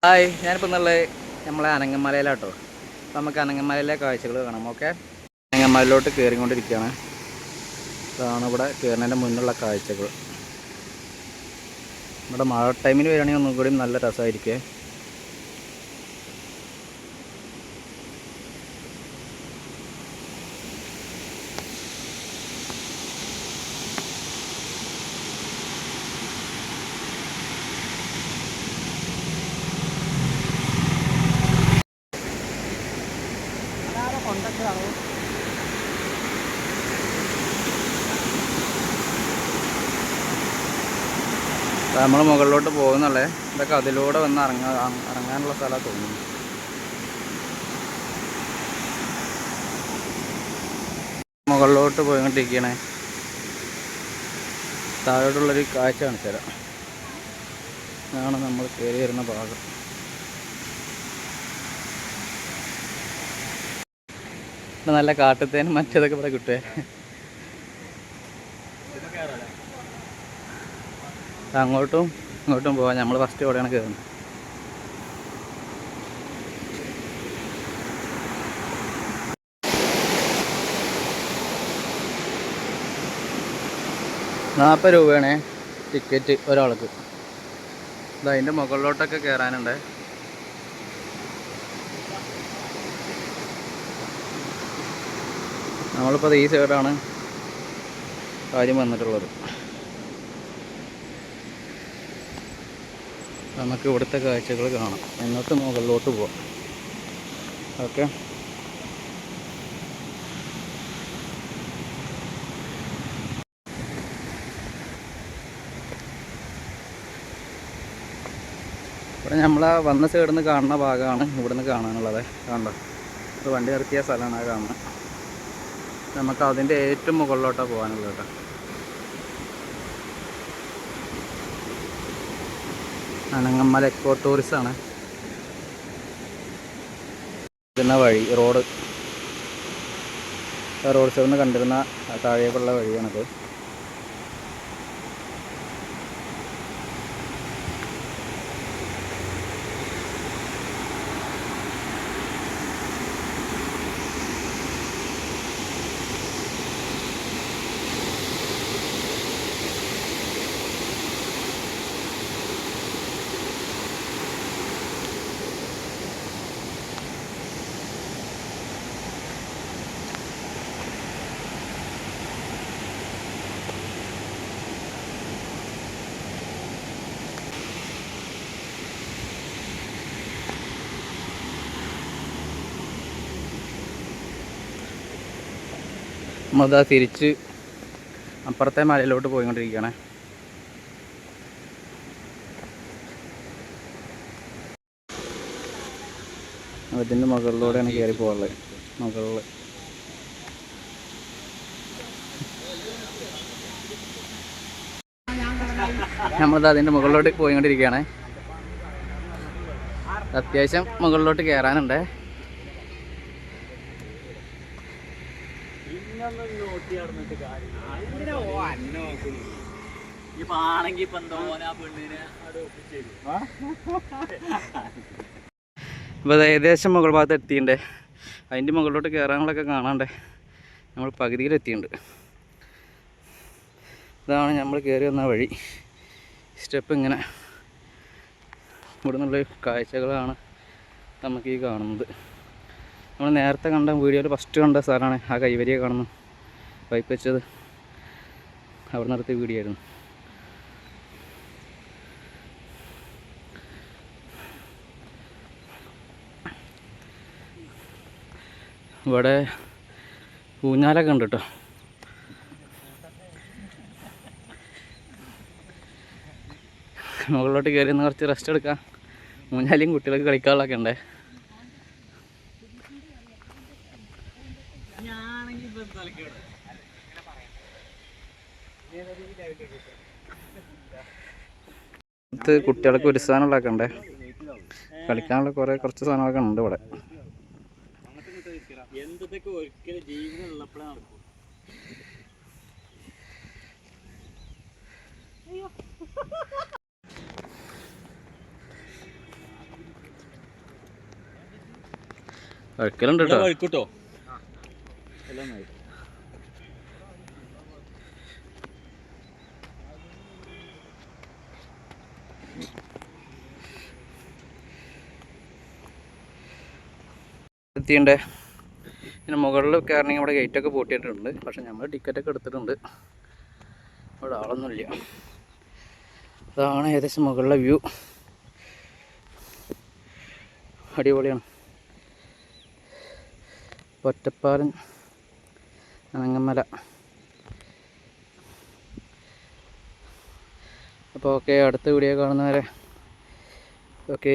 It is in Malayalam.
ഹായ്, ഞാനിപ്പോൾ എന്നുള്ളത് നമ്മളെ അനങ്ങമലയിലാട്ടോ. അപ്പോൾ നമുക്ക് അനങ്ങമലയിലെ കാഴ്ചകൾ കാണാം. ഓക്കെ, അനങ്ങമലയിലോട്ട് കയറിക്കൊണ്ടിരിക്കുകയാണ്. ഇതാണ് ഇവിടെ കയറുന്നതിൻ്റെ മുന്നുള്ള കാഴ്ചകൾ. ഇവിടെ മഴ ടൈമിന് വരികയാണെങ്കിൽ ഒന്നും കൂടി നല്ല രസമായിരിക്കും. നമ്മൾ മുകളിലോട്ട് പോകുന്നുള്ളേ. ഇതൊക്കെ അതിലൂടെ വന്ന് ഇറങ്ങാനുള്ള സ്ഥലമാണ് തോന്നുന്നു. മുകളിലോട്ട് പോയിക്കൊണ്ടിരിക്കണേ. താഴോട്ടുള്ളൊരു കാഴ്ച കാണിച്ചു തരാം. ഇതാണ് നമ്മൾ കയറി വരുന്ന ഭാഗം. നല്ല കാട്ടുതേനും മറ്റേതൊക്കെ ഇവിടെ കിട്ടുവേ. അങ്ങോട്ടും ഇങ്ങോട്ടും പോവാം. നമ്മൾ ഫസ്റ്റ് എവിടെയാണ് കയറുന്നത്. ₹40 ടിക്കറ്റ് ഒരാൾക്ക്. അതിൻ്റെ മുകളിലോട്ടൊക്കെ കയറാനുണ്ട്. നമ്മളിപ്പോൾ ഈ സൈഡാണ് കാര്യം വന്നിട്ടുള്ളത്. നമുക്ക് ഇവിടുത്തെ കാഴ്ചകൾ കാണാം, എന്നിട്ട് മുകളിലോട്ട് പോവാം. ഓക്കെ, ഇവിടെ നമ്മൾ വന്ന സൈഡിൽ നിന്ന് കാണുന്ന ഭാഗമാണ് ഇവിടെ നിന്ന് കാണാനുള്ളത്. കണ്ടോ, ഇത് വണ്ടി നിർത്തിയ സ്ഥലമാണ് കാണുന്നത്. നമുക്ക് അതിൻ്റെ ഏറ്റവും മുകളിലോട്ടാണ് പോകാനുള്ളത് കേട്ടോ. അനങ്ങമല എക്കോ ടൂറിസമാണ് ഇതിന്ന വഴി. റോഡ് സൈഡിൽ നിന്ന് കണ്ടിരുന്ന താഴേക്കുള്ള വഴിയാണത്. നമ്മളതാ തിരിച്ച് അപ്പുറത്തെ മലയിലോട്ട് പോയിക്കൊണ്ടിരിക്കുകയാണ്. അതിൻ്റെ മുകളിലൂടെയാണ് കയറി പോകാനുള്ളത്. മുകളിൽ നമ്മളത് അതിൻ്റെ മുകളിലോട്ട് പോയിക്കൊണ്ടിരിക്കുകയാണ്. അത്യാവശ്യം മുകളിലോട്ട് കയറാനുണ്ട്. ഇപ്പോൾ ഏകദേശം മുകൾ ഭാഗത്ത് എത്തിയിട്ടുണ്ട്. അതിൻ്റെ മുകളിലോട്ട് കയറാനുള്ളതൊക്കെ കാണാണ്ടേ. നമ്മൾ പകുതിയിലെത്തിയിട്ടുണ്ട്. ഇതാണ് നമ്മൾ കയറി വന്ന വഴി. സ്റ്റെപ്പ് ഇങ്ങനെ ഇവിടെ നിന്നുള്ള കാഴ്ചകളാണ് നമുക്ക് ഈ കാണുന്നത്. നമ്മൾ നേരത്തെ കണ്ട വീഡിയോയിൽ ഫസ്റ്റ് കണ്ട സ്ഥലമാണ് ആ കൈവരിയെ കാണുന്നു പൈപ്പ് വെച്ചത്. അവിടെ നടത്തിയ വീഡിയോ ആയിരുന്നു. ഇവിടെ ഊഞ്ഞാലൊക്കെ ഉണ്ട് കേട്ടോ. മുകളിലോട്ട് കയറി ഒന്ന് കുറച്ച് റെസ്റ്റ് എടുക്കാം. ഊഞ്ഞാലിയും കുട്ടികൾക്ക് കളിക്കാനുള്ളതൊക്കെ ഉണ്ടേ. കുട്ടികൾക്ക് ഒരു സാധനങ്ങളൊക്കെ ഉണ്ടേ. കളിക്കാനുള്ള കുറച്ച് സാധനങ്ങളൊക്കെ ഉണ്ട് ഇവിടെ. വഴുക്കലുണ്ട് കേട്ടോ. വഴുക്കിട്ടോ എത്തിയുണ്ട്. പിന്നെ മുകളിൽ കയറണമെങ്കിൽ ഇവിടെ ഗേറ്റൊക്കെ പൂട്ടിയിട്ടുണ്ട്. പക്ഷെ നമ്മൾ ടിക്കറ്റൊക്കെ എടുത്തിട്ടുണ്ട്. ഇവിടെ ആളൊന്നുമില്ല. അതാണ് ഏകദേശം മുകളിലെ വ്യൂ. അടിപൊളിയാണ്. ഒറ്റപ്പാലം അനങ്ങമല. അപ്പോൾ ഓക്കെ, അടുത്ത വീഡിയോ കാണുന്നവരെ ഓക്കെ.